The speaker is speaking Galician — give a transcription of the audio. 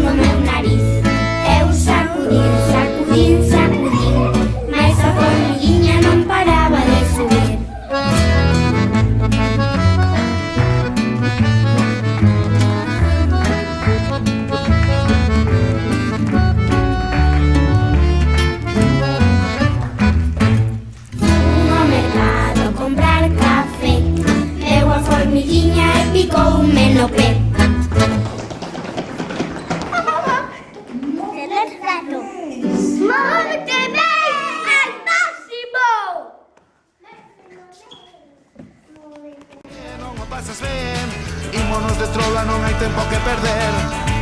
no meu nariz. Eu sacudín, sacudín, sacudín, mais a formiguinha non paraba de subir. Formiguinha e picoume no pé. Perfecto. Móvete ben al máximo. Non o pasas ben, ímonos de trola, non hai tempo que perder.